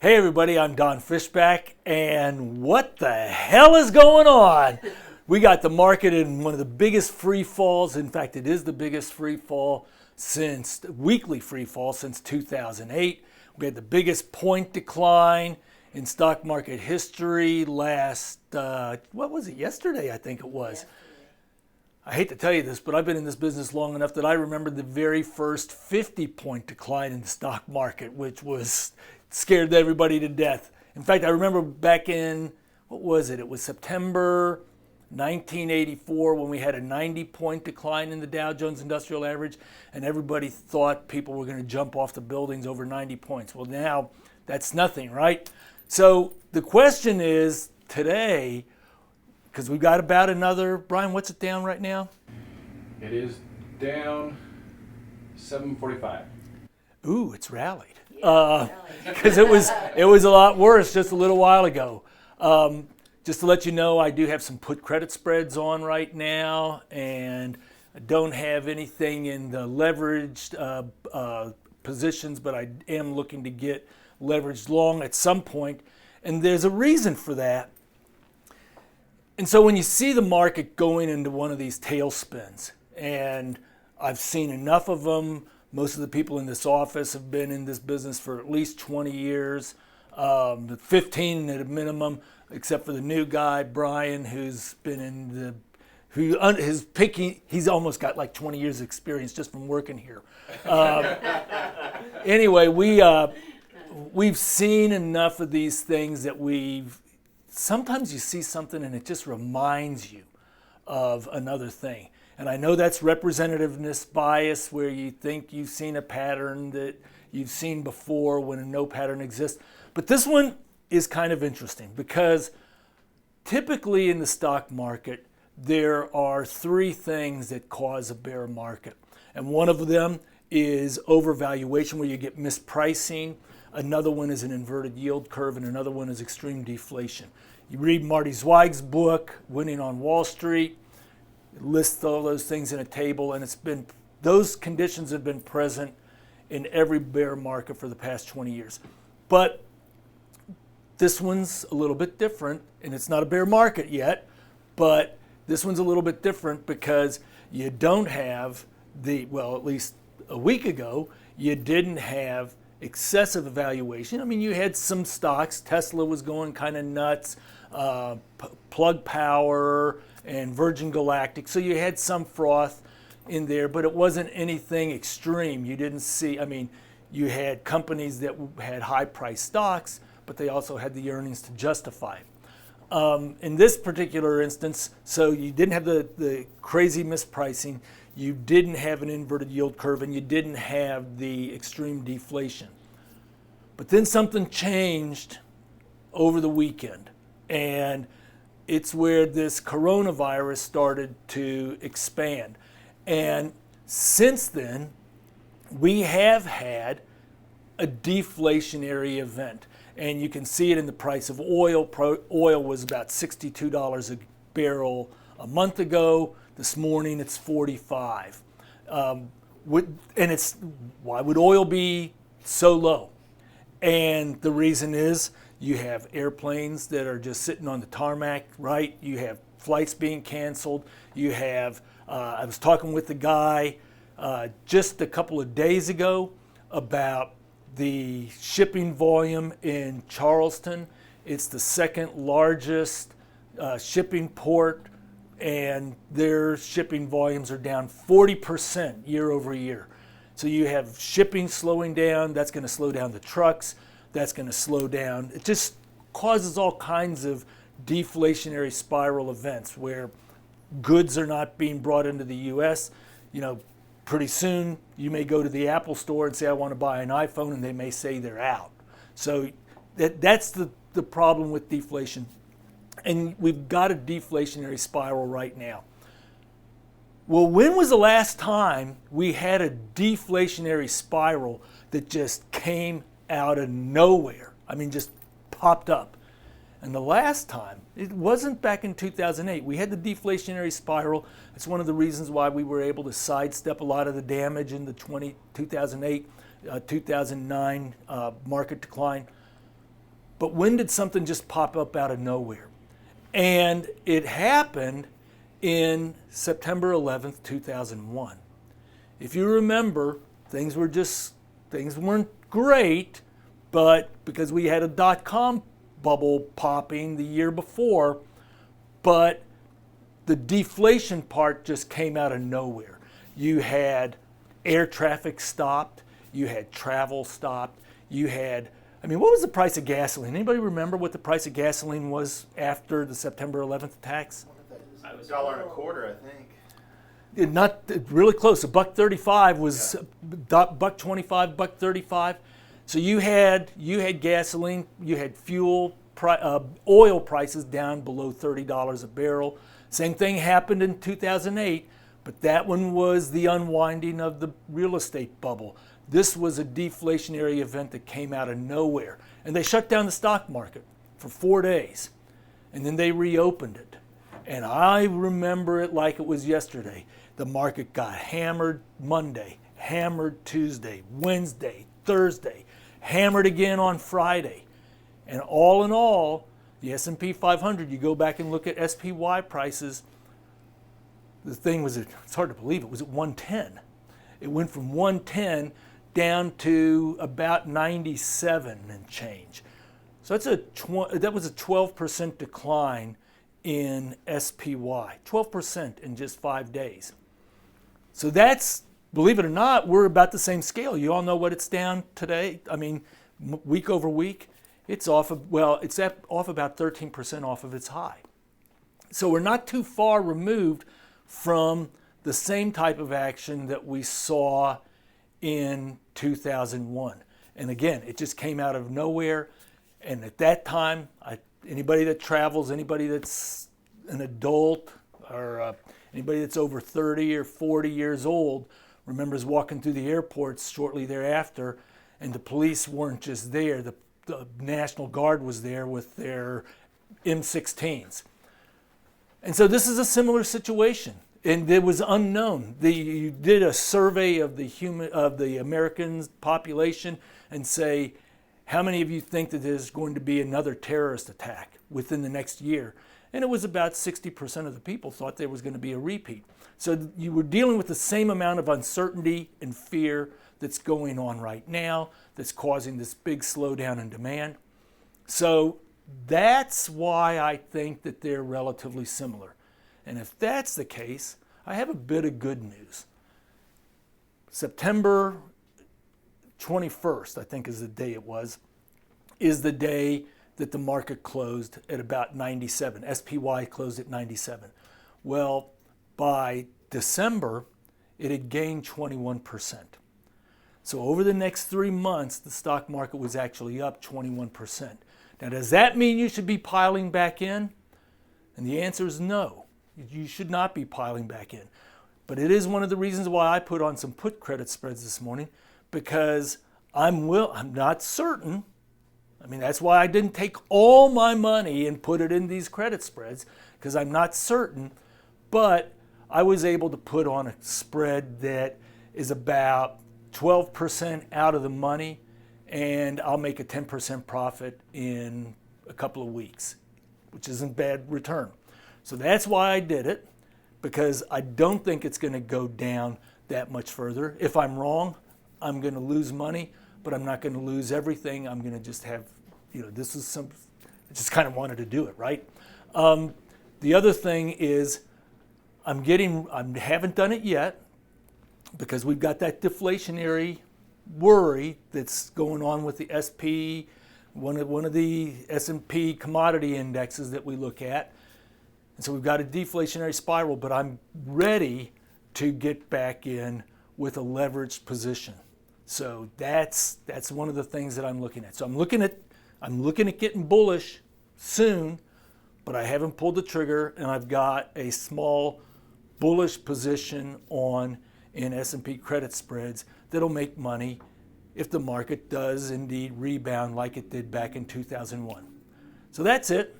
Hey everybody, I'm Don Fishback, and what the hell is going on? We got the market in one of the biggest free falls. In fact, it is the biggest free fall weekly free fall since 2008. We had the biggest point decline in stock market history yesterday I think it was. I hate to tell you this, but I've been in this business long enough that I remember the very first 50-point decline in the stock market, which scared everybody to death. In fact, I remember back in, it was September 1984 when we had a 90-point decline in the Dow Jones Industrial Average, and everybody thought people were going to jump off the buildings over 90 points. Well, now that's nothing, right? So the question is today, because we've got about another, Brian, what's it down right now? It is down 745. Ooh, it's rallied. Because it was a lot worse just a little while ago. Just to let you know, I do have some put credit spreads on right now, and I don't have anything in the leveraged positions, but I am looking to get leveraged long at some point, and there's a reason for that. And so when you see the market going into one of these tailspins, and I've seen enough of them, most of the people in this office have been in this business for at least 20 years, 15 at a minimum, except for the new guy, Brian, who's been he's almost got like 20 years experience just from working here. Anyway, we've seen enough of these things that sometimes you see something and it just reminds you of another thing. And I know that's representativeness bias, where you think you've seen a pattern that you've seen before when no pattern exists. But this one is kind of interesting because typically in the stock market, there are three things that cause a bear market. And one of them is overvaluation, where you get mispricing. Another one is an inverted yield curve, and another one is extreme deflation. You read Marty Zweig's book, Winning on Wall Street. It lists all those things in a table, and those conditions have been present in every bear market for the past 20 years. But this one's a little bit different, and it's not a bear market yet, but this one's a little bit different because you don't have at least a week ago, you didn't have excessive evaluation. I mean, you had some stocks. Tesla was going kind of nuts, Plug Power and Virgin Galactic. So you had some froth in there, but it wasn't anything extreme. You didn't see, you had companies that had high-priced stocks, but they also had the earnings to justify it. In this particular instance, so you didn't have the crazy mispricing, you didn't have an inverted yield curve, and you didn't have the extreme deflation. But then something changed over the weekend, and it's where this coronavirus started to expand. And since then, we have had a deflationary event. And you can see it in the price of oil. Oil was about $62 a barrel a month ago. This morning it's 45. Why would oil be so low? And the reason is you have airplanes that are just sitting on the tarmac, right? You have flights being canceled. You have, I was talking with the guy just a couple of days ago about the shipping volume in Charleston. It's the second largest shipping port, and their shipping volumes are down 40% year over year. So you have shipping slowing down. That's going to slow down the trucks. That's going to slow down. It just causes all kinds of deflationary spiral events where goods are not being brought into the U.S. Pretty soon you may go to the Apple store and say, I want to buy an iPhone, and they may say they're out. So that's the problem with deflation. And we've got a deflationary spiral right now. Well, when was the last time we had a deflationary spiral that just came out of nowhere? Just popped up. And the last time, it wasn't back in 2008. We had the deflationary spiral. It's one of the reasons why we were able to sidestep a lot of the damage in the 2008, 2009 market decline. But when did something just pop up out of nowhere? And it happened in September 11th, 2001. If you remember, things weren't great, but because we had a dot-com bubble popping the year before, but the deflation part just came out of nowhere. You had air traffic stopped, you had travel stopped, you had, what was the price of gasoline? Anybody remember what the price of gasoline was after the September 11th attacks? It was $1.25, I think. Not really close. $1.35 was $1.25, $1.35. So you had gasoline, you had fuel, oil prices down below $30 a barrel. Same thing happened in 2008, but that one was the unwinding of the real estate bubble. This was a deflationary event that came out of nowhere. And they shut down the stock market for 4 days, and then they reopened it. And I remember it like it was yesterday. The market got hammered Monday, hammered Tuesday, Wednesday, Thursday, hammered again on Friday. And all in all, the S&P 500, you go back and look at SPY prices, the thing was, it's hard to believe, it was at 110. It went from 110 down to about 97 and change. So that was a 12% decline in SPY, 12% in just 5 days. So that's, believe it or not, we're about the same scale. You all know what it's down today. Week over week, it's off about 13% off of its high. So we're not too far removed from the same type of action that we saw in 2001. And again, it just came out of nowhere. And at that time, anybody that travels, anybody that's an adult, or anybody that's over 30 or 40 years old remembers walking through the airports shortly thereafter, and the police weren't just there. The National Guard was there with their M16s. And so this is a similar situation. And it was unknown. You did a survey of the American population and say, how many of you think that there's going to be another terrorist attack within the next year? And it was about 60% of the people thought there was going to be a repeat. So you were dealing with the same amount of uncertainty and fear that's going on right now, that's causing this big slowdown in demand. So that's why I think that they're relatively similar. And if that's the case, I have a bit of good news. September 21st, I think is the day it was, is the day that the market closed at about 97. SPY closed at 97. Well, by December, it had gained 21%. So over the next 3 months, the stock market was actually up 21%. Now, does that mean you should be piling back in? And the answer is no. You should not be piling back in. But it is one of the reasons why I put on some put credit spreads this morning, because I'm not certain. That's why I didn't take all my money and put it in these credit spreads, because I'm not certain. But I was able to put on a spread that is about 12% out of the money, and I'll make a 10% profit in a couple of weeks, which isn't bad return. So that's why I did it, because I don't think it's going to go down that much further. If I'm wrong, I'm going to lose money, but I'm not going to lose everything. I'm going to just have, I just kind of wanted to do it, right? The other thing is I haven't done it yet, because we've got that deflationary worry that's going on with the SP, one of the S&P commodity indexes that we look at. And so we've got a deflationary spiral, but I'm ready to get back in with a leveraged position. So that's one of the things that I'm looking at. So I'm looking at getting bullish soon, but I haven't pulled the trigger, and I've got a small bullish position in S&P credit spreads that'll make money if the market does indeed rebound like it did back in 2001. So that's it.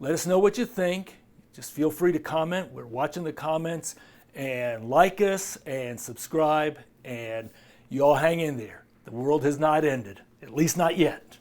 Let us know what you think. Just feel free to comment. We're watching the comments, and like us and subscribe, and you all hang in there. The world has not ended, at least not yet.